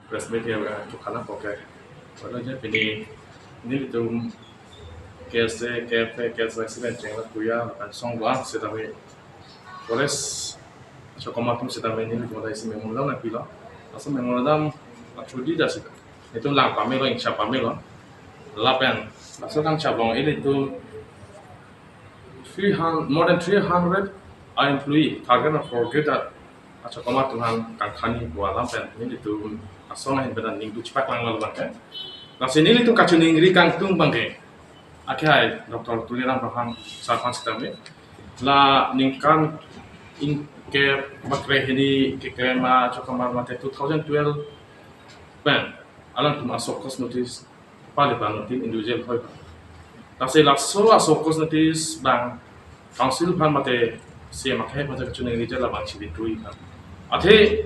press media tukana poke wala je pini ni tum kes accident chengla kuya kan songwa setame forest chokomatum setame ni tum isi memula na pila asa memula dam achudi dasi itu lang pamelo ing cha pamelo lapen asa kang chabong ini tu 300 more than 300 employee target na forget acha koma tuhan kangkhani bualam pen ni tu asong hin bedan ning tu cepat lang bangke na sini tu kacuning ri kang tung bangke akhai doktor tuliran bahang sarpan setame la ningkan in ke bakre hini ke kema chokama mate 2012 pen alang tu masuk kos notice pale ban notice individual hoy tase la so asok kos notice bang council ban mate se makai mate kacuning ri jala bang chibi tui kan athe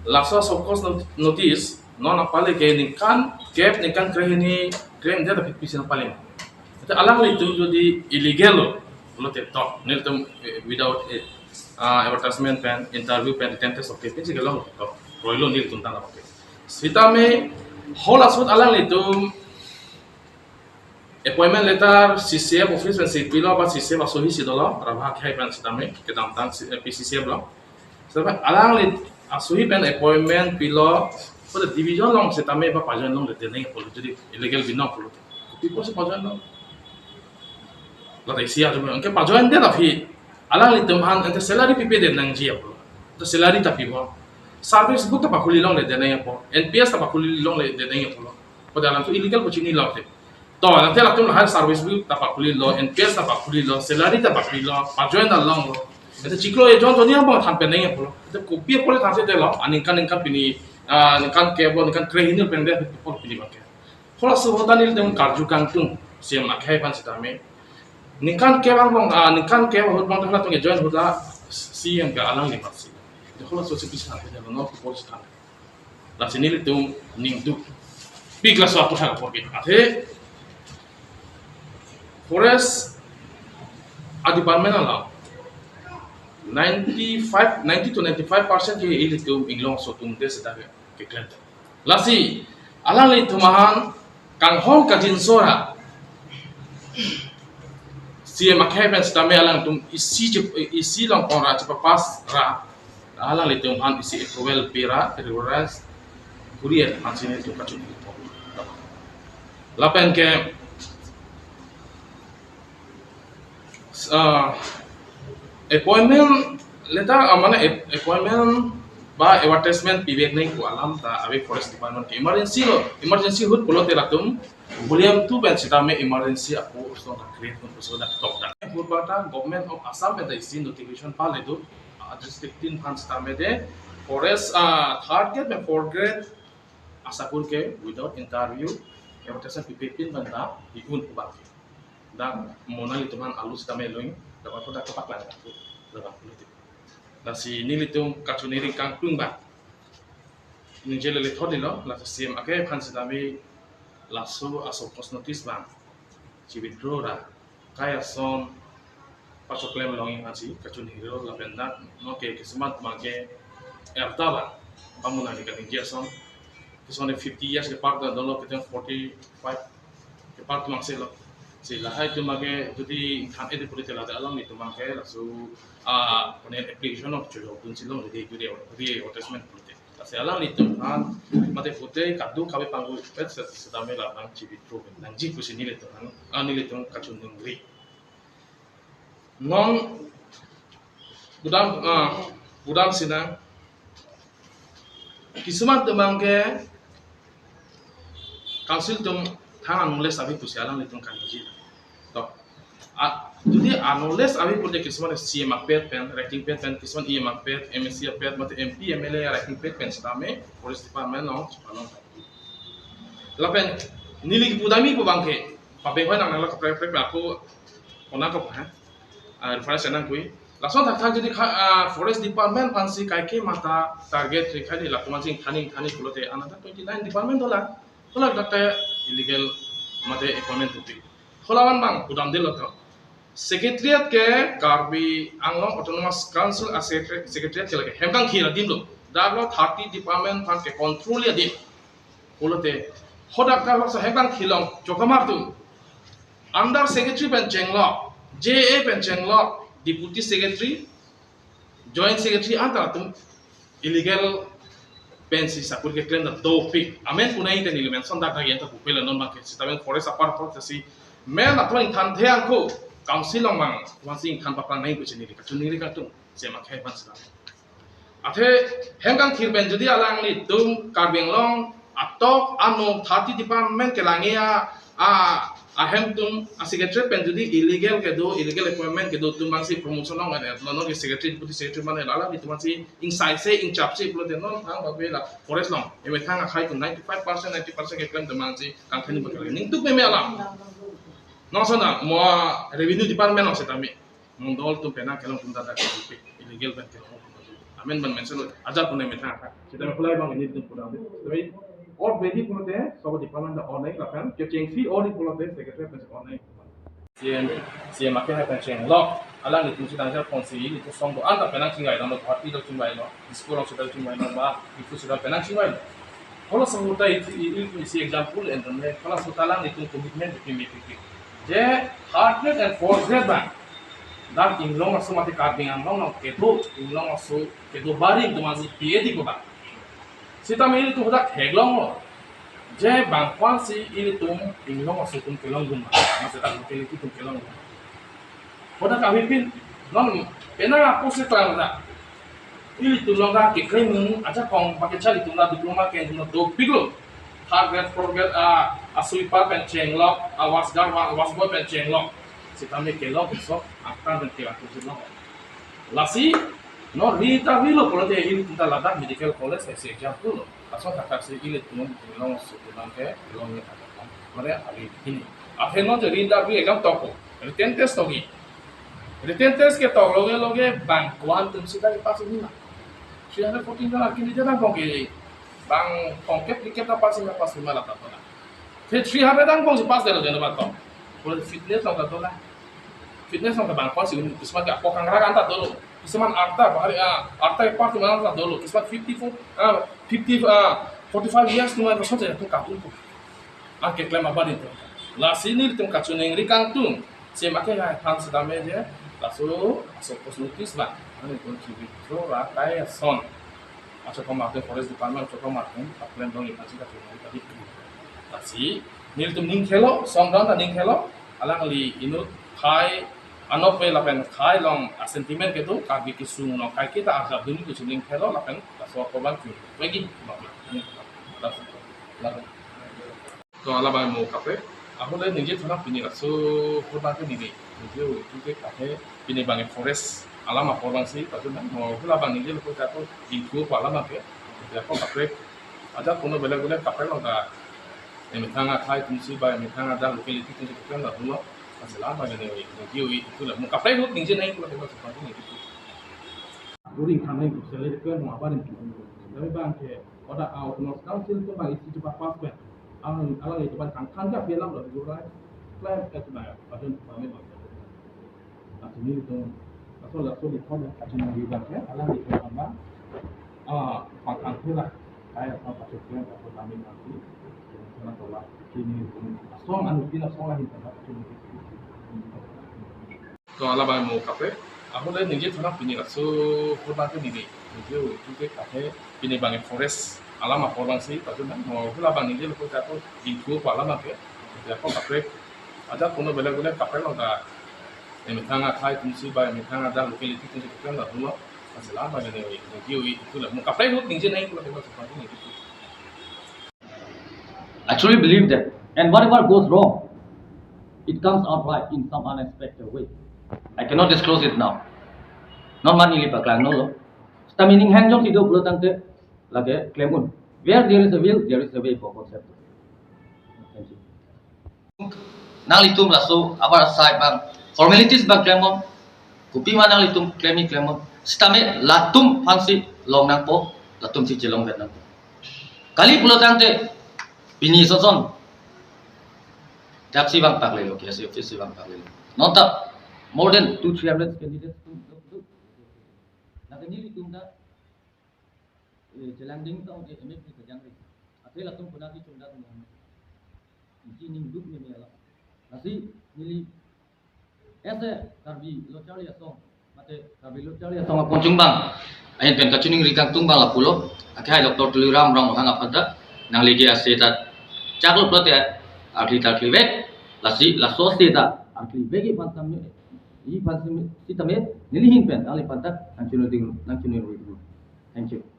laksa sokos notice non apale ke nikan cap nikan krehini krem dia dapat pisan paling itu alang itu jadi illegal lo tetap nil tum without advertisement pen interview pen tentes oke pun sih kalau to roilo nil tum tanah oke sita me hol asut alang itu appointment letter CCF office pen si pilo apa CCF asohi si dolo rabah kai pen sita me kita tang PCCF lo sebab alang asuhi pen appointment pilo pada division long setame ba pajan long de nei polo jadi illegal binok polo people se pajan long la sia jo ke pajan de la fi alang li tumhan ente salary pipe de nang ji polo to salary ta pibo service book ta pakuli long de nei polo NPS ta pakuli long de nei polo pada alang tu illegal pochini long te to nanti la tum har service book ta pakuli lo NPS ta pakuli lo salary ta pakuli lo pajan da long lo itu ciklo ya jangan dunia bang tanpa nengnya pula itu kopi boleh tanpa itu lah aningkan pini ningkan kebo ningkan krehinil pendek people pini pakai kalau sebutan ini dengan karju kantung siam akhai pan sitame ningkan kebang bang ningkan kebo hut bang tuh join hutlah siam ke alang ni pasti itu kalau sosial bisa nanti kalau no people setan lah sini itu ningtu big lah suatu hal pergi ate forest department lah 90 to 95% ke ini tu inglong sotung des dah ke klent. Lasi alang li tumahan kang hong ka jinsora. Si makai ben stame alang tum isi long ora cepat pas ra. Alang li tumahan isi approval pira rewards kurier hansine tu kacun. Lapen ke appointment letter amana appointment ba advertisement pibek nei ko alam ta abe forest department ke emergency hut polo te ratum volume 2 ben sitame emergency aku so na create ko so na top da burbata government of Assam pe isi notification pa le do district 3 han sitame de forest third grade and fourth grade asapur ke without interview advertisement pibek pin banda ikun ubak dan mona lituman alus sitame loing dapat pada kepak lah dapat politik. Nasi ini litung kacuniri kangkung ba. Ini jele lethod lo, la sim akai pan sedami lasu asok post notice bang. Ci withdraw ra. Kaya son pasok claim longi nasi kacuniri lo la benda no ke kismat mage erta ba. Pamuna ni kating jason. Kisone 50 years ke part da dolo kita 45 ke part makselo. Sila hai tu mage jadi kan itu politik lah dalam itu mage langsung punya application of jodoh pun silong jadi itu attachment politik. Tapi alam itu kan mate putih kadu kami panggu pet sedang melakukan cibitro dan jiku sini itu kan nilai itu kacun negeri. Non budang sinang kismat tu mage council tu tangan nulis tapi tu sialan itu kan hiji. Toh, jadi anulis abi pun dia kisman CM pet pen, writing pet pen, kisman IM pet, MSc pet, mati MP, MLA writing pet pen sedame, forest department no, sepalong. Lapen nili budami po bangke, pabengkoi nang nala kaprek aku, kona ko pa, reference nang kui. Langsung tak jadi forest department pansi kaike mata target rekali lakuman sing thani kulote anata 29 department dola. Kalau data illegal mate appointment tuti. Kholawan bang udam delo to. Secretariat ke Karbi Anglong Autonomous Council secretariat ke lage hemkang khira dimlo. Daglo 30 department pan ke control ya di. Pulote hodak kalau sehengkang kilong cokamar tu. Under secretary pen cenglo, JA pen cenglo, deputy secretary, joint secretary antara tu illegal pensi sapur ke claim da doping. Amen punai ten elemen sonda ta yenta pupela non market sistem forest apart for si men atwa in kan the angko council ong mang wansi in kan papang nai kuchini ka chuni ka tu sema khai ban sa ate hengkang kirben jodi alang ni tum karbeng long atok ano 30 department ke langia a hem tum a secretary pen jodi illegal ke do illegal appointment ke do tum mangsi promotion ong ane non ke secretary deputy secretary man lala ni tum mangsi in sai se in chap se pulo non thang ba la forest long e me thang a khai tu 95% 90% ke claim tum mangsi kan thani bakal ning tu me alam non sona mo revenue department ong setami mongdol tum pena kelong tum data ke illegal pen ke amen ban mention aja punai metha ka kita me pulai bang ini tu pura de tapi और बेदी पुलते सब department the online लफन के चेंगसी और पुलते secretary pens online CM आके है पेंशन लॉ अला नि तुसी दांजा फोनसी नि तो संग दो अंत पेनांग सिंगाय दम पार्टी दो चिंगाय लो स्कूल ऑफ सेटल चिंगाय लो बा इफुसी द पेनांग सिंगाय लो होला संगुता इसी एग्जांपल एंड ने होला सुताला नि तुम commitment between meeting J hardness and फोर्सनेस बा dak inglong asu mati karbing anglong no kedo inglong asu kedo bari to mazu piedi ko ba sita me ini tu hodak heglong lo je bangkwan si ini tum inglong asu tum kelong gum masa tak mungkin itu tum kelong hodak kami pin non pena aku se tlang da ini tu longa ke klaim aja kong pakai cari tu na diploma ke no do piglo target program asui par pen chenglok awas gar awas boy pen chenglok sita me kelong so akan dan kira tu sino lasi no rita vilo kalau dia ini kita ladak medical college saya example lo asal kakak si ini tu long sudah ke long ni kata mereka hari ini akhirnya jadi rita vilo ekam toko written test togi written test ke toko loge bangkuan tu sudah lepas ini lah sudah ada 14 dolar kini jangan kongke bang kongke tiket apa sih lepas lima lah tak lah jadi 300 dan kongsi pas dari jangan batok kalau fitness lah tak lah fitness sama bang kuan sih kismat gak pokang raga antar dulu kisman arta bahari arta part mana antar dulu kismat 45 years cuma terus saja tu kapun tu ke klaim apa itu lah sini tu kacun yang rikang tu saya makai han sedame je lalu asal pos notis lah ini tu cibi tu rakai son asal kau makai forest department asal kau makai klaim dong ikan sih kacun yang tadi lasi ni tu ningkelo son dong tak ningkelo alang li inut kai ano pe lapen kai long sentiment ke tu kabi kisung no kai kita agak dulu tu sending kelo lapen laso ko bang tu lagi to ala bang mo kape aku le nije thana pini laso ko bang ke nije nije itu ke kape pini bang forest alam apa bang sih tapi mo hula bang nije lo ko ta ko info ko alam ke ya ko kape aja kono bela kape lo da emi thanga kai tumsi ba emi thanga da locality tu ke kan da dulu selama ini itu lah muka play hook tinggi naik kalau seperti ini itu during kami itu selesai mau apa nih tapi bang ke ada autonomous council itu bang isi cepat pas kan alang itu bang kan dia film loh itu right plan itu bang pada kami bang tapi ini itu asal di kota kacau lagi bang ya alang itu bang pakang tu lah kayak apa sekian apa kami nanti karena kalau ini song anu kita song lagi tak to ala bang mo kape aku le nije thana pini la so hoba ke nije nije itu ke kape pini bang forest alama por bang si tapi mo hula bang nije lo ta ko info ko alama ke ya ko kape ada kono bela kape lo da emi thanga khai tumsi ba emi thanga da locality tu ke kan da dulu selama ini nije itu lah mo kape hook nije naik kalau seperti ini I truly believe that, and whatever goes wrong, it comes out right in some unexpected way. I cannot disclose it now. Non money lipat lang no lo. Sta meaning hang jong sido pulo tangte lage claimun. Where there is a will, there is a way for concept. Thank you. Nang litum laso abar side bang formalities bang claimon. Kupi mana litum claimon. Sta me latum fancy long nang po latum si jelong vet nang. Kali pulo tangte Pini soson, taxi bang pak lelo, kiasi office bang pak lelo. Nota more than 200-300 candidates to. Nak ni itu dah Jelanding tau de emek ni kajang ri. Ate la tum punati chunda tum ham. Ji ning duk ni mela. Nasi nili ese karbi lo chali asong. Mate karbi lo chali asong apon jungbang. Ayen pen kachuning rikang tumbang la pulo. Akhai doktor tuliram rong hang apada. Nang legi aseta. Chaklo prote akli taklivet. Lasi la soseta akli begi pantam ni pantam sitamet nilihin pen ali pantak nang chuno ding nang chuno ri. Thank you.